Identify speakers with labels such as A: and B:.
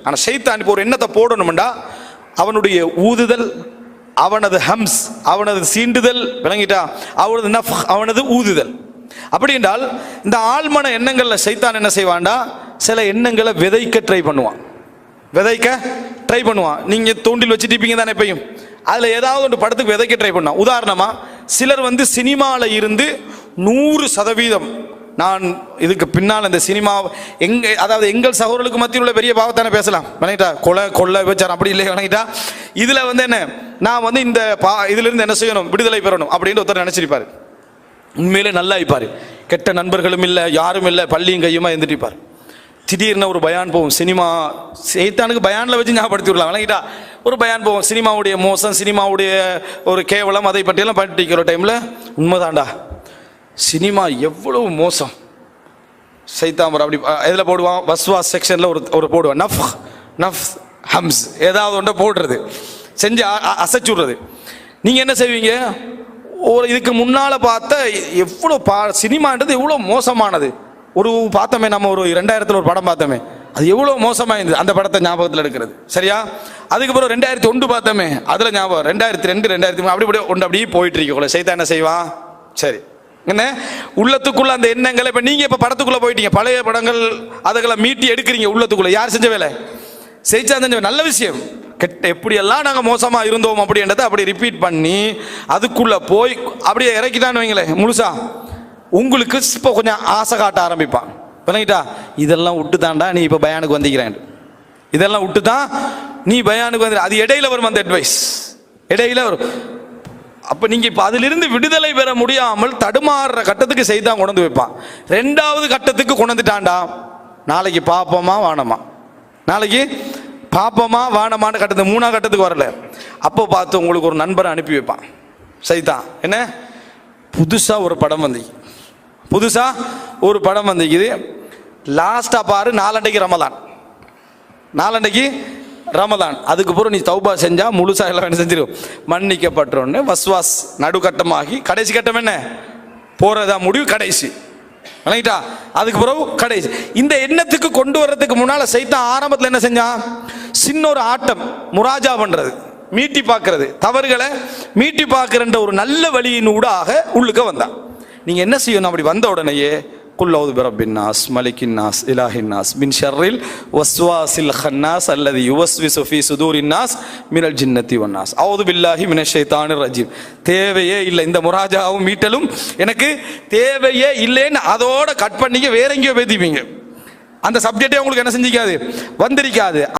A: ஆனால் ஷைத்தான் இப்போ ஒரு எண்ணத்தை போடணும்டா அவனுடைய ஊதுதல், அவனது ஹம்ஸ், அவனது சீண்டுதல், விளங்கிட்டா, அவனது நஃப், அவனது ஊதுதல். அப்படி என்றால் இந்த ஆழ்மன எண்ணங்களில் ஷைத்தான் என்ன செய்வான்டா, சில எண்ணங்களை விதைக்க ட்ரை பண்ணுவான். நீங்கள் தூண்டில் வச்சுட்டு தானே எப்பயும் அதில் ஏதாவது ஒரு படத்துக்கு விதைக்க ட்ரை பண்ணுவான். உதாரணமாக சிலர் சினிமாவில் இருந்து 100% நான் இதுக்கு பின்னால் இந்த சினிமா அதாவது எங்கள் சகோதரர்களுக்கு மத்தியில் உள்ள பெரிய பாவத்தானே பேசலாம், வணங்கிட்டா, கொலை விபச்சாரம் அப்படி இல்லை, வணங்கிட்டா, இதில் என்ன நான் இந்த இதிலிருந்து என்ன செய்யணும், விடுதலை பெறணும் அப்படின்னு ஒருத்தர் நினச்சிருப்பார். உண்மையிலே நல்லா இருப்பார், கெட்ட நண்பர்களும் இல்லை, யாரும் இல்லை, பள்ளியும் கையுமா இருந்துட்டு. திடீர்னு ஒரு பயான் போகும், சினிமா சைத்தானுக்கு பயானில் வச்சு ஞாபகப்படுத்தி விடலாம், வணங்கிட்டா, ஒரு பயான் போகும், சினிமாவுடைய மோசம், சினிமாவுடைய ஒரு கேவலம், அதை பற்றியெல்லாம் படிக்கிற டைமில் உண்மைதான்டா சினிமா எவ்வளவு மோசம், சைத்தாமர் அப்படி எதில் போடுவான், வஸ்வாஸ் செக்ஷனில் ஒரு போடுவான், நஃப் ஹம்ஸ் ஏதாவது ஒன்றை போடுறது, செஞ்சு அசைச்சு விடுறது. நீங்கள் என்ன செய்வீங்க, ஒரு இதுக்கு முன்னால் பார்த்த எவ்வளோ சினிமான்றது எவ்வளோ மோசமானது, ஒரு பார்த்தோமே நம்ம ஒரு 2000 ஒரு படம் பார்த்தோமே, அது எவ்வளோ மோசமாக இருந்தது, அந்த படத்தை ஞாபகத்தில் எடுக்கிறது, சரியா. அதுக்கப்புறம் 2001 பார்த்தோமே, அதில் ஞாபகம் 2002 2003 அப்படி ஒன்று அப்படியே போயிட்டு இருக்கோம். சைத்தான் என்ன செய்வான், சரி என்ன உள்ளத்துக்குள்ள அந்த எண்ணங்களை இப்போ நீங்கள் இப்போ படத்துக்குள்ளே போயிட்டீங்க, பழைய படங்கள் அதுகளை மீட்டி எடுக்கிறீங்க உள்ளத்துக்குள்ளே, யார் செஞ்ச வேலை, செய்ச்சா செஞ்ச நல்ல விஷயம், கெட்ட எப்படியெல்லாம் நாங்கள் மோசமாக இருந்தோம் அப்படின்றத அப்படி ரிப்பீட் பண்ணி அதுக்குள்ளே போய் அப்படியே இறக்கிட்டான்னு வைங்களேன் முழுசா, உங்களுக்கு இப்போ கொஞ்சம் ஆசை காட்ட ஆரம்பிப்பான், விளங்கிட்டா, இதெல்லாம் விட்டு தாண்டா நீ இப்போ பயானுக்கு வந்திக்கிறேன், இதெல்லாம் விட்டு தான் நீ பயானுக்கு வந்து, அது இடையில வரும் அந்த அட்வைஸ், இடையில வரும். அப்போ நீங்கள் இப்போ அதிலிருந்து விடுதலை பெற முடியாமல் தடுமாறுற கட்டத்துக்கு செய்தான் கொண்டு வைப்பான். 2வது கட்டத்துக்கு கொண்டுட்டான்டா, நாளைக்கு பாப்போமா வானமா, நாளைக்கு பாப்போமா வானமான கட்டத்துக்கு 3ஆம் கட்டத்துக்கு வரல, அப்போ பார்த்து உங்களுக்கு ஒரு நண்பரை அனுப்பி வைப்பான் சைத்தான். என்ன புதுசாக ஒரு படம் வந்துக்குது, லாஸ்ட்டாக பாரு, நாளண்டைக்கு ரமதான், அதுக்கப்புறம் நீ தௌபா செஞ்சா முழுசா எல்லாம் என்ன செஞ்சிடும், மன்னிக்கப்பட்டோன்னு வஸ்வாஸ் நடுக்கட்டமாகி கடைசி கட்டம் என்ன போறதா முடிவு கடைசி, ரைட்டா, அதுக்கு பிறகு கடைசி. இந்த எண்ணத்துக்கு கொண்டு வர்றதுக்கு முன்னால சைத்தான் ஆரம்பத்தில் என்ன செஞ்சான், சின்ன ஒரு ஆட்டம், முராஜா பண்றது, மீட்டி பார்க்கறது, தவறுகளை மீட்டி பார்க்கறன்ற ஒரு நல்ல வழியின் ஊடாக உள்ளுக்க வந்தான். நீங்க என்ன செய்யணும், அப்படி வந்த உடனேயே குல் அஊது பிரப்பின் நாஸ் மலிக்கின் நாஸ் இலாஹின் நாஸ் மின் ஷர்ரில் வஸ்வாஸில் ஹன்னாஸ் அல்லதி யுவஸ்விஸு ஃபீ சுதூரின் நாஸ் மினல் ஜின்னத்தி வன்னாஸ் அஊது பில்லாஹி மினஷ் ஷைத்தானிர் ரஜீம். தேவையே இல்லை, இந்த முராஜாவும் மீட்டலும் எனக்கு தேவையே இல்லைன்னு அதோட கட் பண்ணிக்க வேற எங்கேயோ பேத்திப்பீங்க, அந்த சப்ஜெக்டே உங்களுக்கு என்ன செஞ்சிக்காது, வந்திருக்காது.